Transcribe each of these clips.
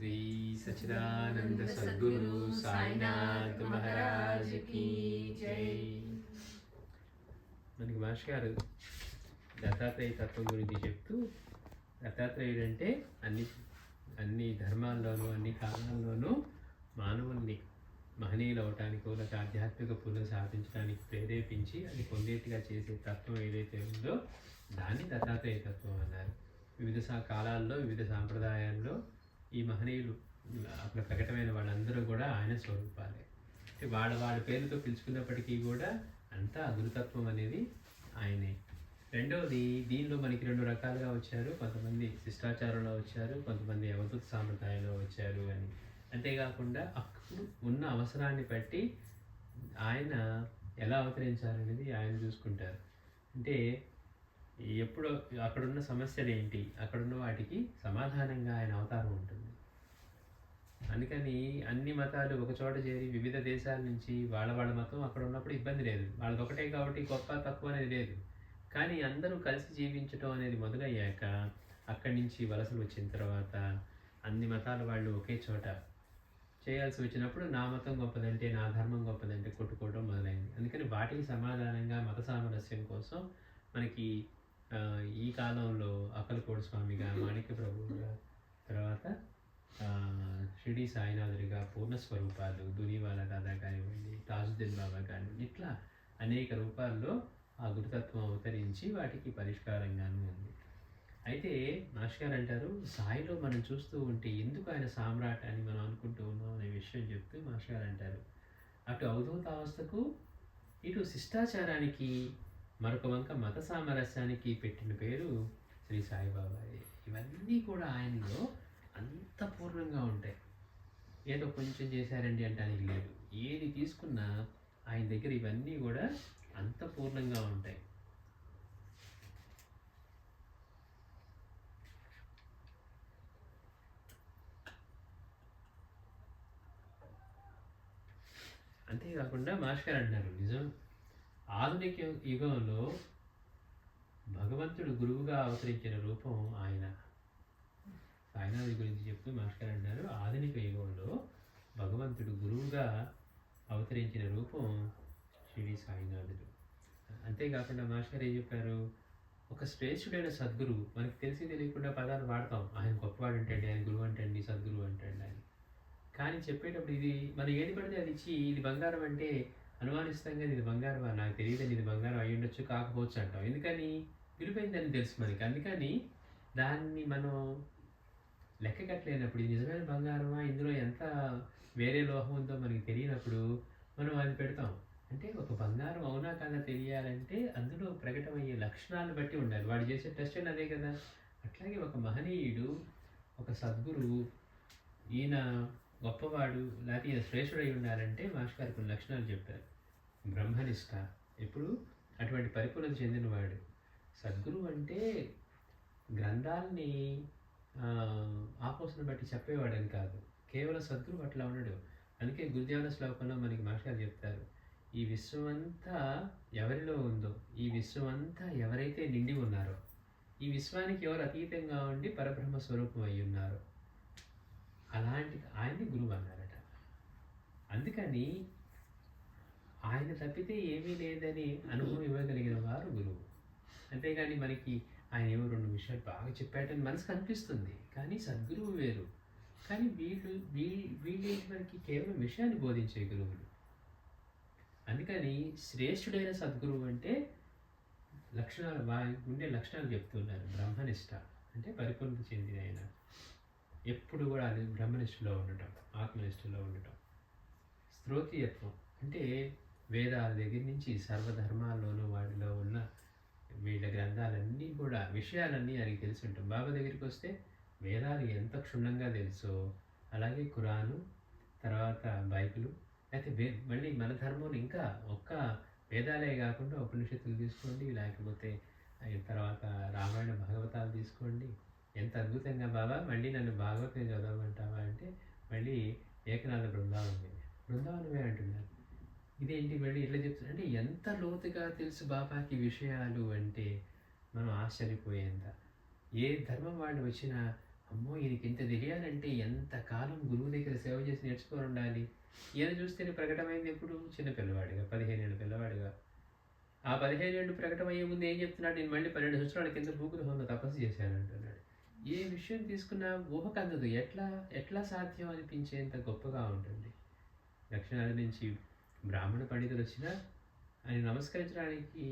శ్రీ సచ్చిదానంద సద్గురు సాయినాథ్ మహారాజ్ కి జై. మనకి మాస్టర్ గారు దత్తాత్రేయ తత్వం గురించి చెప్తూ, దత్తాత్రేయుడు అంటే అన్ని ధర్మాల్లోనూ అన్ని కాలాల్లోనూ మానవుల్ని మహనీయులు అవటానికి, లేక ఆధ్యాత్మిక పుణ్యం సాధించడానికి ప్రేరేపించి అది పొందేట్టుగా చేసే తత్వం ఏదైతే ఉందో దాన్ని దత్తాత్రేయ తత్వం అన్నారు. వివిధ కాలాల్లో వివిధ సాంప్రదాయాల్లో ఈ మహనీయులు అక్కడ ప్రకటమైన వాళ్ళందరూ కూడా ఆయన స్వరూపాలే. అంటే వాళ్ళ పేరుతో పిలుచుకున్నప్పటికీ కూడా అంతా గురుతత్వం అనేది ఆయనే. రెండవది, దీనిలో మనకి రెండు రకాలుగా వచ్చారు. కొంతమంది శిష్టాచారంలో వచ్చారు, కొంతమంది అవధూత సాంప్రదాయంలో వచ్చారు అని. అంతేకాకుండా అప్పుడు ఉన్న అవసరాన్ని బట్టి ఆయన ఎలా అవతరించాలనేది ఆయన చూసుకుంటారు. అంటే ఎప్పుడు అక్కడున్న సమస్యలు ఏంటి, అక్కడున్న వాటికి సమాధానంగా ఆయన అవతారం ఉంటుంది. అందుకని అన్ని మతాలు ఒక చోట చేరి వివిధ దేశాల నుంచి వాళ్ళ మతం అక్కడ ఉన్నప్పుడు ఇబ్బంది లేదు, వాళ్ళది ఒకటే కాబట్టి గొప్ప తక్కువ అనేది లేదు. కానీ అందరూ కలిసి జీవించడం అనేది మొదలయ్యాక అక్కడి నుంచి వలసలు వచ్చిన తర్వాత అన్ని మతాల వాళ్ళు ఒకే చోట చేయాల్సి వచ్చినప్పుడు నా మతం గొప్పదంటే, నా ధర్మం గొప్పదంటే కొట్టుకోవడం మొదలైంది. అందుకని వాటికి సమాధానంగా మత సామరస్యం కోసం మనకి ఈ కాలంలో అక్కలకోట స్వామిగా, మాణిక్య ప్రభువుగా, తర్వాత షిరిడి సాయినాథుడిగా పూర్ణస్వరూపాలు, దునివాల దాదా కానివ్వండి, తాజుద్దీన్ బాబా కానివ్వండి, ఇట్లా అనేక రూపాల్లో ఆ గురుతత్వం అవతరించి వాటికి పరిష్కారంగానూ ఉంది. అయితే మాస్టర్ గారు అంటారు, సాయిలో మనం చూస్తూ ఉంటే ఎందుకు ఆయన సామ్రాట్ అని మనం అనుకుంటూ ఉన్నాం అనే విషయం చెప్తూ మాస్టర్ గారు అంటారు, అటు అవధూత అవస్థకు, ఇటు శిష్టాచారానికి, మరొక వంక మత సామరస్యానికి పెట్టిన పేరు శ్రీ సాయిబాబా. ఇవన్నీ కూడా ఆయనలో అంత పూర్ణంగా ఉంటాయి. ఏదో కొంచెం చేశారండి అంటానికి లేదు. ఏది తీసుకున్నా ఆయన దగ్గర ఇవన్నీ కూడా అంత పూర్ణంగా ఉంటాయి. అంతేకాకుండా మాస్టర్ అంటున్నారు, నిజం ఆధునిక యుగంలో భగవంతుడు గురువుగా అవతరించిన రూపం ఆయన. సాయినాథుడి గురించి చెప్తూ మాస్టర్ అంటారు, ఆధునిక యుగంలో భగవంతుడు గురువుగా అవతరించిన రూపం షిరిడి సాయినాథుడు. అంతేకాకుండా మాస్టర్ ఏం చెప్పారు, ఒక శ్రేష్ఠుడైన సద్గురువు, మనకి తెలిసి తెలియకుండా పదాలు వాడతాం, ఆయన గొప్పవాడు అంటండి, ఆయన గురువు అంటండి, సద్గురువు అంటండి అని. కానీ చెప్పేటప్పుడు ఇది మనం ఏది పడితే అది ఇచ్చి ఇది బంగారం అంటే అనుమానిస్తాం కదా, ఇది బంగారం నాకు తెలియదని, ఇది బంగారం అయ్యి ఉండొచ్చు కాకపోవచ్చు అంటాం. ఎందుకని విలువైందని తెలుసు మనకి. అందుకని దాన్ని మనం లెక్క కట్టలేనప్పుడు ఇది నిజమైన బంగారమా, ఇందులో ఎంత వేరే లోహం ఉందో మనకి తెలియనప్పుడు మనం అది పెడతాం. అంటే ఒక బంగారం అవునా కాదా తెలియాలంటే అందులో ప్రకటమయ్యే లక్షణాలను బట్టి ఉండాలి. వాడు చేసే టెస్ట్ అని అదే కదా. అట్లాగే ఒక మహనీయుడు, ఒక సద్గురువు, ఈయన గొప్పవాడు లేకపోతే ఈయన శ్రేష్ఠుడై ఉండాలంటే మాస్టర్ గారు కొన్ని లక్షణాలు చెప్పారు. బ్రహ్మనిష్ట, ఎప్పుడు అటువంటి పరిపూర్ణత చెందినవాడు. సద్గురువు అంటే గ్రంథాలని ఆపోసన బట్టి చెప్పేవాడని కాదు, కేవలం సద్గురువు అట్లా ఉన్నాడు. అందుకే గురుదేవుల శ్లోకంలో మనకి మాస్టర్ గారు చెప్తారు, ఈ విశ్వం అంతా ఎవరిలో ఉందో, ఈ విశ్వం అంతా ఎవరైతే నిండి ఉన్నారో, ఈ విశ్వానికి ఎవరు అతీతంగా ఉండి పరబ్రహ్మ స్వరూపం అయి ఉన్నారో అలాంటి ఆయన్ని గురువు అన్నారట. అందుకని ఆయన తప్పితే ఏమీ లేదని అనుభవం ఇవ్వగలిగిన వారు గురువు. అంతేగాని మనకి ఆయన ఏమో రెండు విషయాలు బాగా చెప్పాడని మనసుకు అనిపిస్తుంది, కానీ సద్గురువు వేరు. కానీ వీళ్ళేంటి మనకి కేవలం విషయాన్ని బోధించే గురువులు. అందుకని శ్రేష్ఠుడైన సద్గురువు అంటే లక్షణాలు, ఉండే లక్షణాలు చెప్తున్నారు. బ్రహ్మనిష్ట అంటే పరిపూర్ణత చెందిన ఆయన, ఎప్పుడు కూడా అది బ్రహ్మనిష్టలో ఉండటం, ఆత్మనిష్టలో ఉండటం. శ్రోతీయత్వం అంటే వేదాల దగ్గర నుంచి సర్వధర్మాల్లోనూ వాటిలో ఉన్న వీళ్ళ గ్రంథాలన్నీ కూడా విషయాలన్నీ ఆయనకి తెలిసి ఉంటాం. బాబా దగ్గరికి వస్తే వేదాలు ఎంత క్షుణ్ణంగా తెలుసో అలాగే ఖురాను, తర్వాత బైబిలు, అయితే మళ్ళీ మన ధర్మంలో ఇంకా ఒక్క వేదాలే కాకుండా ఉపనిషత్తులు తీసుకోండి, లేకపోతే తర్వాత రామాయణ భాగవతాలు తీసుకోండి. ఎంత అద్భుతంగా బాబా మళ్ళీ నన్ను భాగవతం చదవమంటావా అంటే మళ్ళీ ఏకనాథ బృందావనమే అంటున్నారు. ఇదేంటి మళ్ళీ ఇట్లా చెప్తున్నా అంటే ఎంత లోతుగా తెలుసు బాబాకి విషయాలు అంటే మనం ఆశ్చర్యపోయేంత. ఏ ధర్మం వాళ్ళు వచ్చినా అమ్మో! ఈయనకి ఇంత తెలియాలంటే ఎంతకాలం గురువు దగ్గర సేవ చేసి నేర్చుకొని ఉండాలి. ఈయన చూస్తేనే ప్రకటమైంది ఎప్పుడు? చిన్న పిల్లవాడిగా, 15 ఏళ్ల పిల్లవాడిగా. ఆ 15 ఏళ్ళు ప్రకటమయ్యే ముందు ఏం చెప్తున్నాడు? నేను మళ్ళీ 12 సంవత్సరాల కింద భూగృహంలో తపస్సు చేశానంటున్నాడు. ఏ విషయం తీసుకున్నా ఊహకందదు. ఎట్లా ఎట్లా సాధ్యం అనిపించేంత గొప్పగా ఉంటుంది. దక్షిణాది నుంచి బ్రాహ్మణ పండితులొచ్చినా ఆయన నమస్కరించడానికి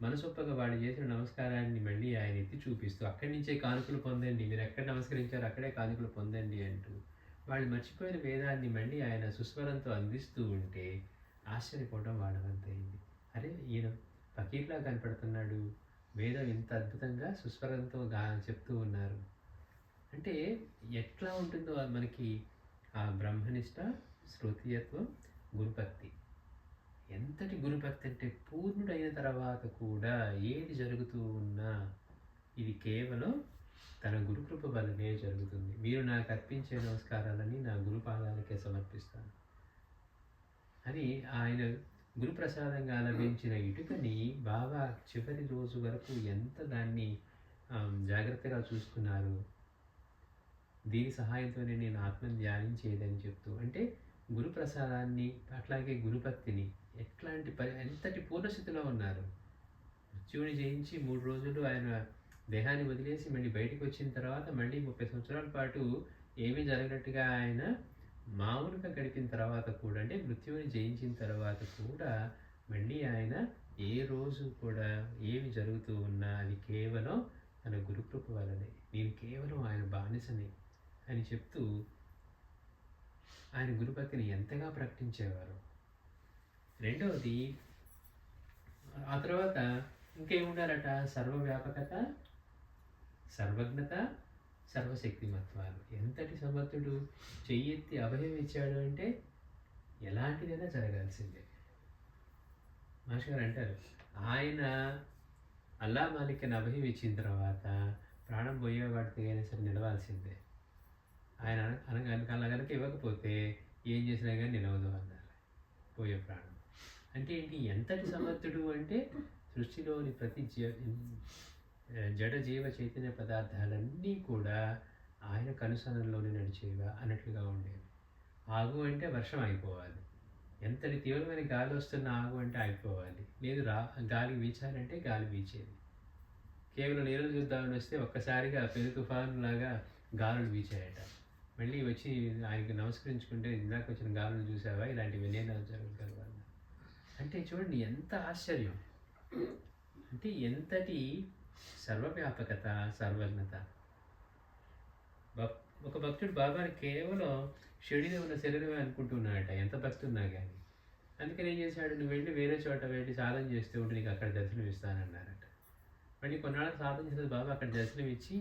మనసొప్పక వాళ్ళు చేసిన నమస్కారాన్ని మళ్ళీ ఆయన ఎత్తి చూపిస్తూ, అక్కడి నుంచే కానుకలు పొందండి. మీరెక్కడ నమస్కరించారో అక్కడే కానుకలు పొందండి అంటూ, వాళ్ళు మర్చిపోయిన వేదాన్ని మళ్ళీ ఆయన సుస్వరంతో అందిస్తూ ఉంటే ఆశ్చర్యపోవడం వాళ్ళ వంతయింది. అరే! ఈయన ఫకీర్‌లా కనపడుతున్నాడు. వేదం ఇంత అద్భుతంగా సుస్వరంతో చెప్తూ ఉన్నారు. అంటే ఎట్లా ఉంటుందో మనకి ఆ బ్రహ్మనిష్ట, శ్రోత్రియత్వం, గురుభక్తి. ఎంతటి గురుభక్తి అంటే పూర్ణుడైన తర్వాత కూడా ఏది జరుగుతూ ఉన్నా ఇది కేవలం తన గురుకృప వల్లనే జరుగుతుంది. మీరు నాకు అర్పించే నమస్కారాలని నా గురుపాదాలకే సమర్పిస్తాను అని ఆయన గురుప్రసాదంగా లభించిన ఇటుకని బాబా చివరి రోజు వరకు ఎంత దాన్ని జాగ్రత్తగా చూసుకున్నారు. దీని సహాయంతోనే నేను ఆత్మని ధ్యానించేదని చెప్తూ, అంటే గురుప్రసాదాన్ని అట్లాగే గురుభక్తిని ఎంతటి పూర్ణస్థితిలో ఉన్నారు. మృత్యువుని జయించి 3 రోజులు ఆయన దేహాన్ని వదిలేసి మళ్ళీ బయటికి వచ్చిన తర్వాత మళ్ళీ 30 సంవత్సరాల పాటు ఏమీ జరగనట్టుగా ఆయన మామూలుగా గడిపిన తర్వాత కూడా, అంటే మృత్యువుని జయించిన తర్వాత కూడా మళ్ళీ ఆయన ఏ రోజు కూడా ఏమి జరుగుతూ ఉన్నా అది కేవలం తన గురుకృప వల్లనే, నేను కేవలం ఆయన బానిసని అని చెప్తూ ఆయన గురుభక్తిని ఎంతగా ప్రకటించేవారు. రెండవది, ఆ తర్వాత ఇంకేముండాలట? సర్వవ్యాపకత, సర్వజ్ఞత, సర్వశక్తిమత్వాలు. ఎంతటి సమర్థుడు! చెయ్యెత్తి అభయం ఇచ్చాడు అంటే ఎలాంటిదైనా జరగాల్సిందే. మాస్టర్ గారు అంటారు, ఆయన అల్లా మాలిక్ని అభయం ఇచ్చిన తర్వాత ప్రాణం పోయేవాడికి అయినా సరే నిలవాల్సిందే. ఆయన అలా కనుక ఇవ్వకపోతే ఏం చేసినా కానీ నిలవదు అన్నారు. పోయే ప్రాణం అంటే ఏంటి? ఎంతటి సమర్థుడు అంటే సృష్టిలోని ప్రతి జడ జీవ చైతన్య పదార్థాలన్నీ కూడా ఆయన కనుసనల్లోనే నడిచేవా అన్నట్లుగా ఉండేవి. ఆగు అంటే వర్షం అయిపోవాలి. ఎంతటి తీవ్రమైన గాలి వస్తున్న ఆగు అంటే అయిపోవాలి. లేదు గాలి వీచాలంటే గాలి వీచేది. కేవలం నీళ్ళు చూద్దామని వస్తే ఒక్కసారిగా పెను తుఫాను లాగా గాలులు వీచాయట. మళ్ళీ వచ్చి ఆయనకి నమస్కరించుకుంటే, ఇందాక వచ్చిన గాలులు చూసావా, ఇలాంటివి ఎన్నైనా జరగగలవా. అంటే చూడండి ఎంత ఆశ్చర్యం, అంటే ఎంతటి సర్వవ్యాపకత, సర్వజ్ఞత. ఒక భక్తుడు బాబాని కేవలం షిరిడీలో ఉన్న శరీరమే అనుకుంటున్నాడట, ఎంత భక్తి ఉన్నా కానీ. అందుకని ఏం చేశాడు? నువ్వు వెళ్ళి వేరే చోట వెళ్ళి సాధన చేస్తూ ఉంటే నీకు అక్కడ దర్శనం ఇస్తానన్నారట. మళ్ళీ కొన్నాళ్ళు సాధన చేసిన బాబా అక్కడ దర్శనం ఇచ్చి,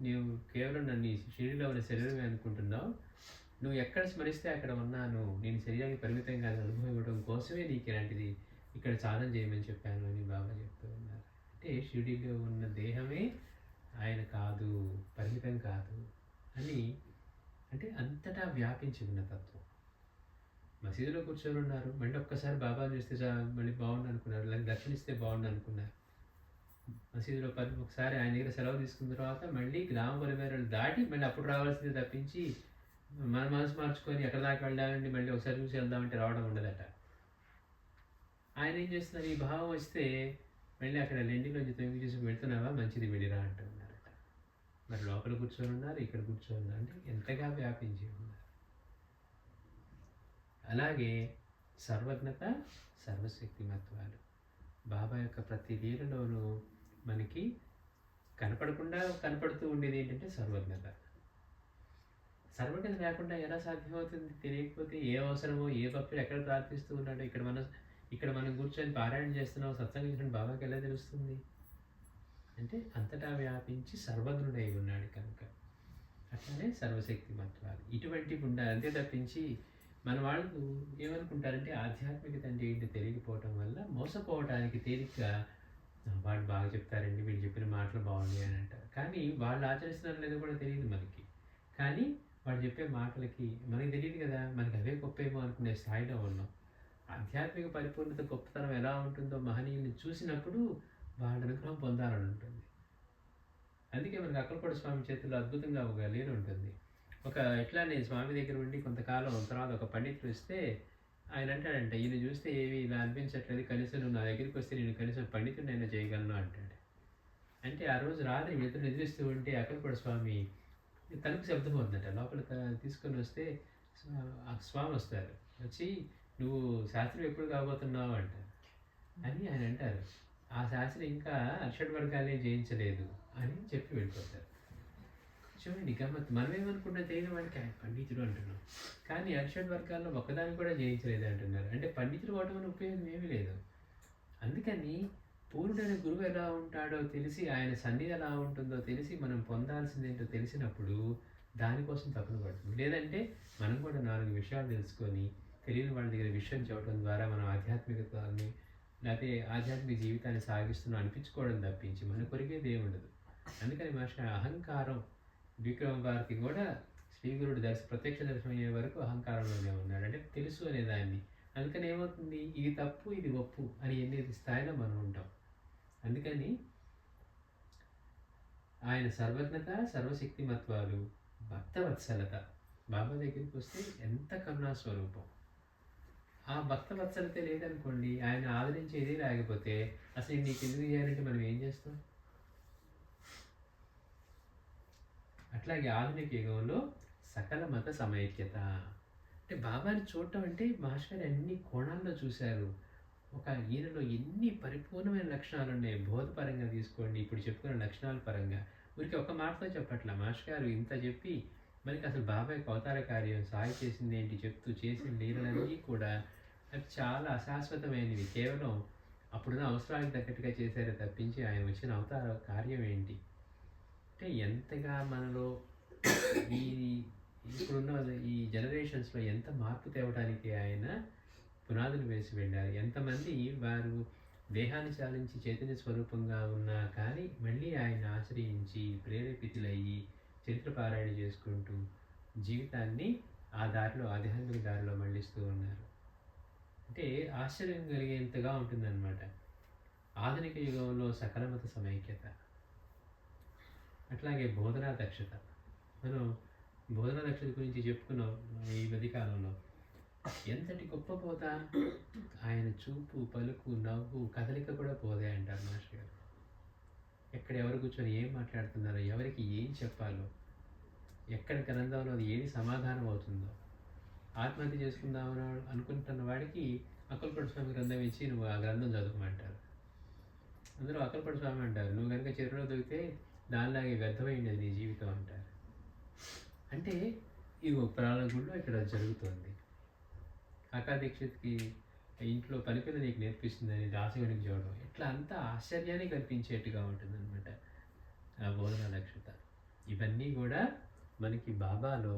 నీవు కేవలం నన్ను షిరిడీలో ఉన్న శరీరమే అనుకుంటున్నావు, నువ్వు ఎక్కడ స్మరిస్తే అక్కడ ఉన్నాను, నేను శరీరానికి పరిమితంగా అనుభవం ఇవ్వడం కోసమే నీకు ఇలాంటిది ఇక్కడ సాధన చేయమని చెప్పాను అని బాబా చెప్తూ ఉన్నారు. అంటే షిరిడీలో ఉన్న దేహమే ఆయన కాదు, పరిమితం కాదు అని, అంటే అంతటా వ్యాపించి ఉన్న తత్వం. మసీదులో కూర్చొని ఉన్నారు, మళ్ళీ ఒక్కసారి బాబా చూస్తే మళ్ళీ బాగుండు అనుకున్నారు, లేదా దర్శనిస్తే బాగుండు అనుకున్నారు. మసీదులో ఒకసారి ఆయన దగ్గర సెలవు తీసుకున్న తర్వాత మళ్ళీ గ్రామ పొలిమేరలు దాటి మళ్ళీ అప్పుడు రావాల్సింది తప్పించి మన మనసు మార్చుకొని ఎక్కడ దాకా వెళ్ళాలండి మళ్ళీ ఒకసారి చూసి వెళ్దామంటే రావడం ఉండదట. ఆయన ఏం చేస్తున్నారు? ఈ భావం వస్తే మళ్ళీ అక్కడ లెండిలోంచి తొంగి చూసి వెళ్తున్నావా, మంచిది వెళ్ళిరా అంటున్నారట. మరి లోపల కూర్చొని ఉన్నారు, ఇక్కడ కూర్చొని ఉన్నారు, అంటే ఎంతగా వ్యాపించి ఉన్నారు. అలాగే సర్వజ్ఞత, సర్వశక్తిమత్వాలు. బాబా యొక్క ప్రతి లీలలోనూ మనకి కనపడకుండా కనపడుతూ ఉండేది ఏంటంటే సర్వజ్ఞత. సర్వజ్ఞత లేకుండా ఎలా సాధ్యమవుతుంది? తెలియకపోతే ఏ అవసరమో, ఏ భక్తుడు ఎక్కడ ప్రార్థిస్తూ ఉన్నాడో, ఇక్కడ మనం కూర్చొని పారాయణ చేస్తున్నాం, సత్సంగం బాబాకి ఎలా తెలుస్తుంది? అంటే అంతటా వ్యాపించి సర్వజ్ఞుడై ఉన్నాడు కనుక. అట్లనే సర్వశక్తిమత్వాలు ఇటువంటివి ఉండాలి. అంతే తప్పించి మన వాళ్ళు ఏమనుకుంటారంటే ఆధ్యాత్మికత అంటే ఏంటి తెలియకపోవటం వల్ల మోసపోవటానికి తేలిగ్గా వాళ్ళు బాగా చెప్తారండి, వీళ్ళు చెప్పిన మాటలు బాగున్నాయి అని అంటారు. కానీ వాళ్ళు ఆచరిస్తున్నారు లేదో కూడా తెలియదు మనకి. కానీ వాళ్ళు చెప్పే మాటలకి మనకి తెలియదు కదా, మనకి అవే గొప్పేమో అనుకునే స్థాయిలో ఉన్నాం. ఆధ్యాత్మిక పరిపూర్ణత గొప్పతనం ఎలా ఉంటుందో మహనీయుల్ని చూసినప్పుడు వాళ్ళ అనుగ్రహం పొందాలని ఉంటుంది. అందుకే మనకి అక్కలకోట స్వామి చేతుల్లో అద్భుతంగా ఒక లీల ఉంటుంది. ఇట్లానే స్వామి దగ్గర ఉండి కొంతకాలం తర్వాత ఒక పండితుడు వస్తే ఆయన అంటాడంట, ఈయన చూస్తే ఏమి ఇలా అనిపించట్లేదు, కనీసం నువ్వు నా దగ్గరికి వస్తే నేను కనీసం పండితుడినైనా చేయగలను అంటాడు. అంటే ఆ రోజు రాత్రి నిద్ర నిద్రిస్తూ ఉంటే అక్కలకోట స్వామి తలుపు శబ్దం అవుతుందట. లోపల తీసుకొని వస్తే ఆ స్వామి వస్తారు. వచ్చి నువ్వు శాస్త్రం ఎప్పుడు కాబోతున్నావు అంటారు. అని ఆయన అంటారు, ఆ శాస్త్రి ఇంకా అర్షడ్ వర్గాలే జయించలేదు అని చెప్పి వెళ్ళిపోతారు. చూడండి గమ్మత్. మనమేమనుకుంటే తెలియని వాడికి ఆయన పండితుడు అంటున్నాం, కానీ అర్షడ్ వర్గాల్లో ఒక్కదాన్ని కూడా జయించలేదు అంటున్నారు. అంటే పండితుడు అవడం వల్ల ఉపయోగం ఏమీ లేదు. అందుకని పూర్ణుడైన గురువు ఎలా ఉంటాడో తెలిసి, ఆయన సన్నిధి ఎలా ఉంటుందో తెలిసి, మనం పొందాల్సిందేంటో తెలిసినప్పుడు దానికోసం తపన పడుతుంది. లేదంటే మనం కూడా 4 విషయాలు తెలుసుకొని తెలియని వాళ్ళ దగ్గర విషయం చెప్పడం ద్వారా మనం ఆధ్యాత్మికతని లేకపోతే ఆధ్యాత్మిక జీవితాన్ని సాగిస్తున్నాం అనిపించుకోవడం తప్పించి మన కొరికేది ఏమి ఉండదు. అందుకని మాస్టర్ అహంకారం విక్రమ భారతి కూడా శ్రీగురుడు ప్రత్యక్ష దర్శనం అయ్యే వరకు అహంకారంలోనే ఉన్నాడు. అంటే తెలుసు అనేదాన్ని. అందుకని ఏమవుతుంది, ఇది తప్పు ఇది ఒప్పు అని ఎన్ని స్థాయిలో మనం ఉంటాం. అందుకని ఆయన సర్వజ్ఞత సర్వశక్తిమత్వాలు భక్తవత్సలత బాబా దగ్గరికి వస్తే ఎంత కరుణా స్వరూపం. ఆ భక్తవత్సలత లేదనుకోండి, ఆయన ఆదరించేది లేకపోతే అసలు నీకు ఎందుకు చేయాలంటే మనం ఏం చేస్తాం. అట్లాగే ఆధునిక యుగంలో సకల మత సమైక్యత అంటే బాబాని చూడటం అంటే మాస్టర్ అన్ని కోణాల్లో చూశారు. ఈయనలో ఎన్ని పరిపూర్ణమైన లక్షణాలు ఉన్నాయి. బోధపరంగా తీసుకోండి, ఇప్పుడు చెప్పుకున్న లక్షణాల పరంగా ఊరికి ఒక మాటతో చెప్పట్లా. మాస్టర్ గారు ఇంత చెప్పి మనకి అసలు బాబాయ్ అవతార కార్యం సాయి చేసింది ఏంటి చెప్తూ చేసిన లీలలన్నీ కూడా అవి చాలా అశాశ్వతమైనవి. కేవలం అప్పుడున్న అవసరానికి తగ్గట్టుగా చేశారే తప్పించి ఆయన వచ్చిన అవతార కార్యం ఏంటి అంటే ఎంతగా మనలో ఈ ఇప్పుడున్న ఈ జనరేషన్స్లో ఎంత మార్పు తేవడానికి ఆయన పునాదులు వేసి వెళ్ళారు. ఎంతమంది వారు దేహాన్ని చాలించి చైతన్య స్వరూపంగా ఉన్నా కానీ మళ్ళీ ఆయన ఆశ్రయించి ప్రేరేపితులయ్యి చరిత్ర పారాయణ చేసుకుంటూ జీవితాన్ని ఆ దారిలో ఆధ్యాత్మిక దారిలో మళ్ళిస్తూ ఉన్నారు. అంటే ఆశ్చర్యం కలిగేంతగా ఉంటుందన్నమాట. ఆధునిక యుగంలో సకల మత సమైక్యత, అట్లాగే బోధనా దక్షత. మనం బోధనా దక్షత గురించి చెప్పుకున్నాం ఈ మధ్యకాలంలో. ఎంతటి గొప్ప బోధ! ఆయన చూపు, పలుకు, నవ్వు, కదలిక కూడా బోధే అంటారు మాస్టర్ గారు. ఎక్కడ ఎవరు కూర్చొని ఏం మాట్లాడుతున్నారో, ఎవరికి ఏం చెప్పాలో, ఎక్కడ గ్రంథంలో అది ఏది సమాధానం అవుతుందో, ఆత్మహత్య చేసుకుందామని అనుకుంటున్న వాడికి అక్కలకోట స్వామి గ్రంథం ఇచ్చి నువ్వు ఆ గ్రంథం చదువుకోమంటారు. అందరూ అక్కలకోట స్వామి అంటారు, నువ్వు కనుక చెరువులో దొరికితే దానిలాగే వ్యర్థమైంది నీ జీవితం అంటారు. అంటే ఇది ఒక ప్రాణగుడిలో ఇక్కడ జరుగుతుంది. కాకా దీక్షిత్కి ఇంట్లో పనిపిల్ల నీకు నేర్పిస్తుందని దాసగడికి చూడడం, ఇట్లా అంతా ఆశ్చర్యాన్ని కల్పించేట్టుగా ఉంటుందన్నమాట ఆ బోధనా దక్షత. ఇవన్నీ కూడా మనకి బాబాలో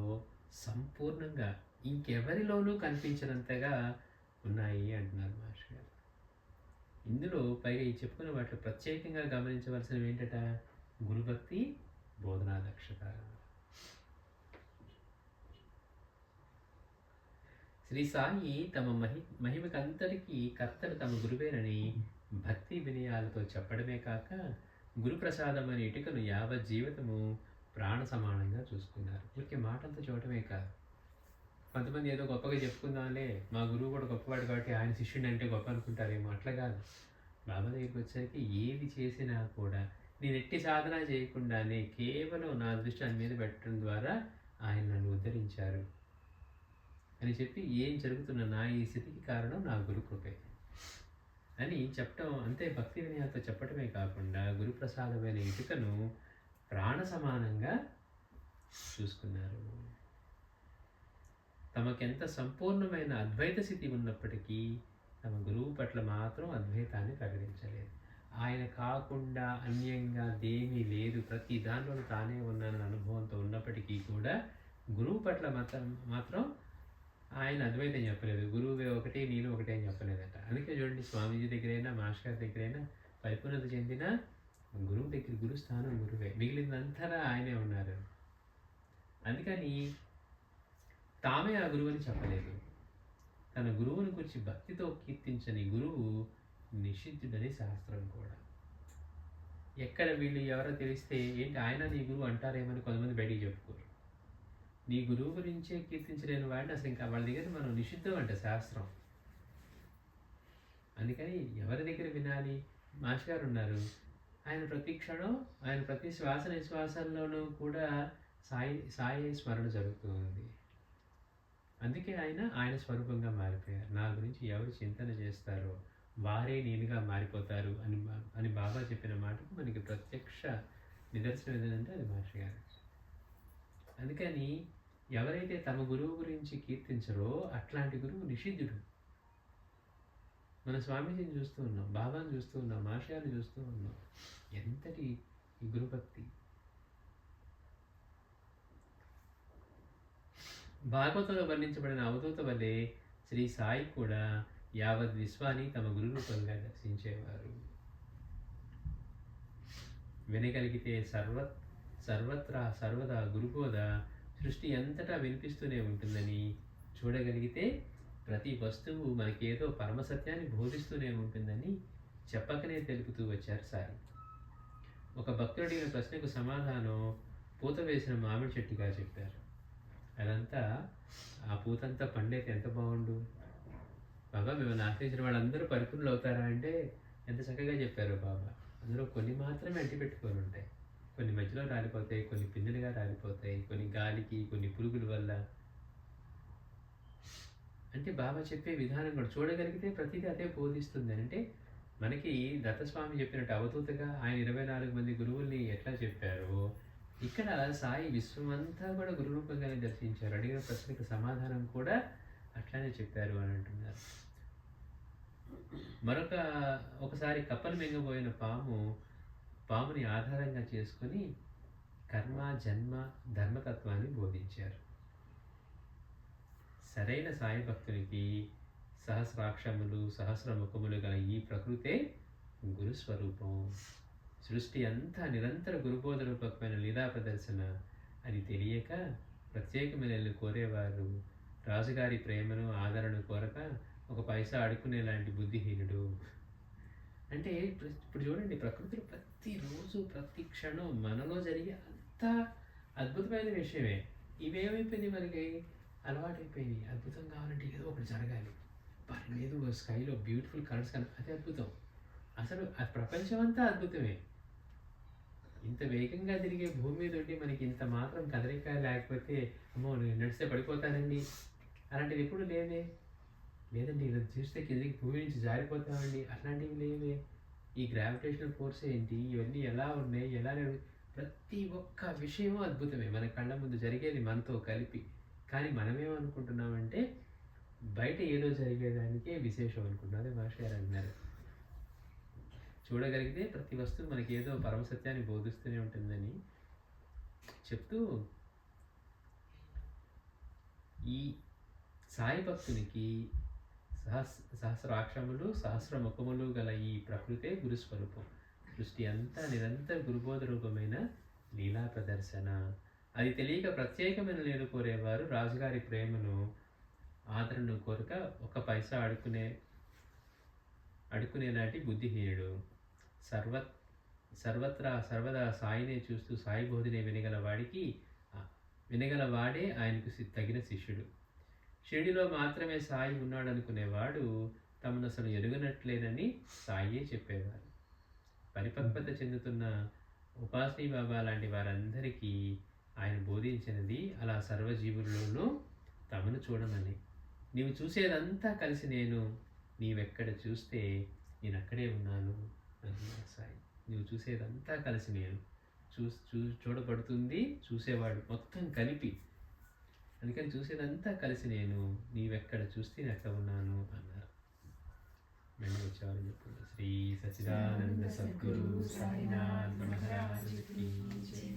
సంపూర్ణంగా ఇంకెవరిలోనూ కనిపించినంతగా ఉన్నాయి అంటున్నారు మాస్టర్ గారు. ఇందులో పైగా ఈ చెప్పుకున్న వాటిలో ప్రత్యేకంగా గమనించవలసినవి ఏంటట, గురుభక్తి, బోధనా దక్షత. శ్రీ సాయి తమ మహిమకంతటికీ కర్తలు తమ గురువేనని భక్తి వినయాలతో చెప్పడమే కాక గురుప్రసాదం అనే ఇటుకను యావత్ జీవితము ప్రాణ సమానంగా చూసుకున్నారు. ఊరికే మాటలతో చూడటమే కాదు. కొంతమంది ఏదో గొప్పగా చెప్పుకుందాంలే, మా గురువు కూడా గొప్పవాడు కాబట్టి ఆయన శిష్యుడు అంటే గొప్ప అనుకుంటారేమో, అట్లా కాదు. బాబా దగ్గరికి వచ్చేసరికి ఏది చేసినా కూడా నేను ఎట్టి సాధన చేయకుండానే కేవలం నా దృష్టి ఆయన మీద పెట్టడం ద్వారా ఆయన నన్ను ఉద్ధరించారు అని చెప్పి ఏం జరుగుతున్న నా ఈ స్థితికి కారణం నా గురు కృపే అని చెప్పటం. అంతే భక్తి వినయాలతో చెప్పటమే కాకుండా గురుప్రసాదమైన ఇటుకను ప్రాణ సమానంగా చూసుకున్నారు. తమకెంత సంపూర్ణమైన అద్వైత స్థితి ఉన్నప్పటికీ తమ గురువు పట్ల మాత్రం అద్వైతాన్ని ప్రకటించలేదు. ఆయన కాకుండా అన్యంగా దేమీ లేదు, ప్రతి దాంట్లో తానే ఉన్నానన్న అనుభవంతో ఉన్నప్పటికీ కూడా గురువు పట్ల మాత్రం ఆయన అద్వైతం చెప్పలేదు. గురువే ఒకటే నేను ఒకటే అని చెప్పలేదట. అందుకే చూడండి, స్వామీజీ దగ్గరైనా మాస్టర్ గారి దగ్గరైనా పరిపూర్ణత చెందిన గురువు దగ్గర గురుస్థానం గురువే, మిగిలినంతా ఆయనే ఉన్నారు. అందుకని తామే ఆ గురువు అని చెప్పలేదు. తన గురువుని గురించి భక్తితో కీర్తించని గురువు నిషిద్ధుడని శాస్త్రం కూడా. ఎక్కడ వీళ్ళు ఎవరో తెలిస్తే ఏంటి ఆయన నీ గురువు అంటారేమని కొంతమంది బయటికి చెప్పుకోరు. నీ గురువు గురించే కీర్తించలేని వాడిని అసలు ఇంకా వాళ్ళ దగ్గర మనం నిషిద్ధం అంట శాస్త్రం. అందుకని ఎవరి దగ్గర వినాలి? మాస్టర్ గారు ఉన్నారు, ఆయన ప్రతి క్షణం, ఆయన ప్రతి శ్వాస నిశ్వాసంలోనూ కూడా సాయి స్మరణ జరుగుతూ ఉంది. అందుకే ఆయన స్వరూపంగా మారిపోయారు. నా గురించి ఎవరు చింతన చేస్తారో వారే నేనుగా మారిపోతారు అని బాబా చెప్పిన మాటకు మనకి ప్రత్యక్ష నిదర్శనం ఏదంటే అది మాస్టర్ గారు. అందుకని ఎవరైతే తమ గురువు గురించి కీర్తించరో అట్లాంటి గురువు నిషిద్ధుడు. మన స్వామీజీని చూస్తూ ఉన్నాం, బాబాని చూస్తూ ఉన్నాం, మాస్టర్ గారిని చూస్తూ ఉన్నాం. ఎంతటి ఈ గురుభక్తి! భాగవతంలో వర్ణించబడిన అవధూత వలె శ్రీ సాయి కూడా యావత్ విశ్వాన్ని తమ గురు రూపంగా దర్శించేవారు. వినగలిగితే సర్వదా గురుబోధ సృష్టి అంతటా వినిపిస్తూనే ఉంటుందని, చూడగలిగితే ప్రతి వస్తువు మనకేదో పరమసత్యాన్ని బోధిస్తూనే ఉంటుందని చెప్పకనే తెలుపుతూ వచ్చారు సాయి. ఒక భక్తుడు అడిగిన ప్రశ్నకు సమాధానం పూత వేసిన మామిడి చెట్టుగా చెప్పారు. అదంతా ఆ పూతంతా పండైతే ఎంత బాగుండు. బాబా మిమ్మల్ని ఆశ్రయించిన వాళ్ళందరూ పరిపూర్ణులు అవుతారా అంటే ఎంత చక్కగా చెప్పారు బాబా. అందులో కొన్ని మాత్రమే అంటి పెట్టుకొని ఉంటాయి, కొన్ని మధ్యలో రాలిపోతాయి, కొన్ని పిందెలుగా రాలిపోతాయి, కొన్ని గాలికి, కొన్ని పురుగుల వల్ల. అంటే బాబా చెప్పే విధానం కూడా చూడగలిగితే ప్రతిదీ అదే బోధిస్తుంది. అంటే మనకి దత్తస్వామి చెప్పినట్టు అవధూతగా ఆయన 24 మంది గురువుల్ని ఎట్లా చెప్పారో ఇక్కడ సాయి విశ్వమంతా కూడా గురు రూపంగానే దర్శించారు. అడిగిన ప్రశ్నకు సమాధానం కూడా అట్లానే చెప్పారు అని అంటున్నారు. ఒకసారి కప్పలు మింగబోయిన పాముని ఆధారంగా చేసుకొని కర్మ, జన్మ, ధర్మతత్వాన్ని బోధించారు. సరైన సాయి భక్తునికి సహస్రాక్షములు, సహస్రముఖములు గల ఈ ప్రకృతే గురుస్వరూపం. సృష్టి అంతా నిరంతర గురుబోధ రూపకమైన లీలా ప్రదర్శన. అది తెలియక ప్రత్యేకమైన కోరేవారు రాజుగారి ప్రేమను, ఆదరణను కోరక ఒక పైసా అడుక్కునేలాంటి బుద్ధిహీనుడు. అంటే ఇప్పుడు చూడండి, ప్రకృతిలో ప్రతిరోజు ప్రతి క్షణం మనలో జరిగే అంత అద్భుతమైన విషయమే. ఇవేమైపోయింది, మనకి అలవాటైపోయింది. అద్భుతం కావాలంటే ఏదో ఒకటి జరగాలి, ఏదో స్కైలో బ్యూటిఫుల్ కలర్స్ కానీ అది అద్భుతం. అసలు ఆ ప్రపంచం అంతా అద్భుతమే. ఇంత వేగంగా తిరిగే భూమి మీద ఉండి మనకి ఇంత మాత్రం కదలిక లేకపోతే అమ్మో నేను నడిస్తే పడిపోతానండి అలాంటిది ఎప్పుడు లేదండి. ఇలా చూస్తే కిందకి భూమి నుంచి జారిపోతామండి, అట్లాంటివి లేవే. ఈ గ్రావిటేషనల్ ఫోర్స్ ఏంటి, ఇవన్నీ ఎలా ఉన్నాయి, ప్రతి ఒక్క విషయము అద్భుతమే మన కళ్ళ ముందు జరిగేది మనతో కలిపి. కానీ మనమేమనుకుంటున్నామంటే బయట ఏదో జరిగేదానికే విశేషం అనుకుంటున్నాం. అదే మాస్టర్ గారు అన్నారు, చూడగలిగితే ప్రతి వస్తువు మనకి ఏదో పరమసత్యాన్ని బోధిస్తూనే ఉంటుందని చెప్తూ, ఈ సాయి భక్తునికి సహస్రాక్షములు, సహస్రముఖములు గల ఈ ప్రకృతే గురుస్వరూపం. సృష్టి అంతా నిరంతర గురుబోధ రూపమైన లీలా ప్రదర్శన. అది తెలియక ప్రత్యేకమైన నేను కోరేవారు రాజుగారి ప్రేమను, ఆదరణను కోరక ఒక పైసా అడుక్కునేలాంటి బుద్ధిహీనుడు. సర్వదా సాయినే చూస్తూ సాయి బోధనే వినగలవాడే ఆయనకు తగిన శిష్యుడు. షిరిడిలో మాత్రమే సాయి ఉన్నాడు అనుకునేవాడు తమను అసలు ఎరుగనట్లేనని సాయే చెప్పేవారు. పరిపక్వత చెందుతున్న ఉపాసనీ బాబా లాంటి వారందరికీ ఆయన బోధించినది అలా సర్వజీవుల్లోనూ తమను చూడమని. నీవు చూసేదంతా కలిసి నేను, నీవెక్కడ చూస్తే నేను అక్కడే ఉన్నాను అంటున్నాడు సాయి. నువ్వు చూసేదంతా కలిసి నేను, చూడబడుతుంది చూసేవాడు మొత్తం కలిపి. అందుకని చూసేదంతా కలిసి నేను, నీవెక్కడ చూస్తే నేను అక్కడ ఉన్నాను అన్నారు. వెంటనే వచ్చేవారు చెప్తున్నారు. శ్రీ సచ్చిదానంద సద్గురు సాయినాథ్ మహారాజ్ కీ జై.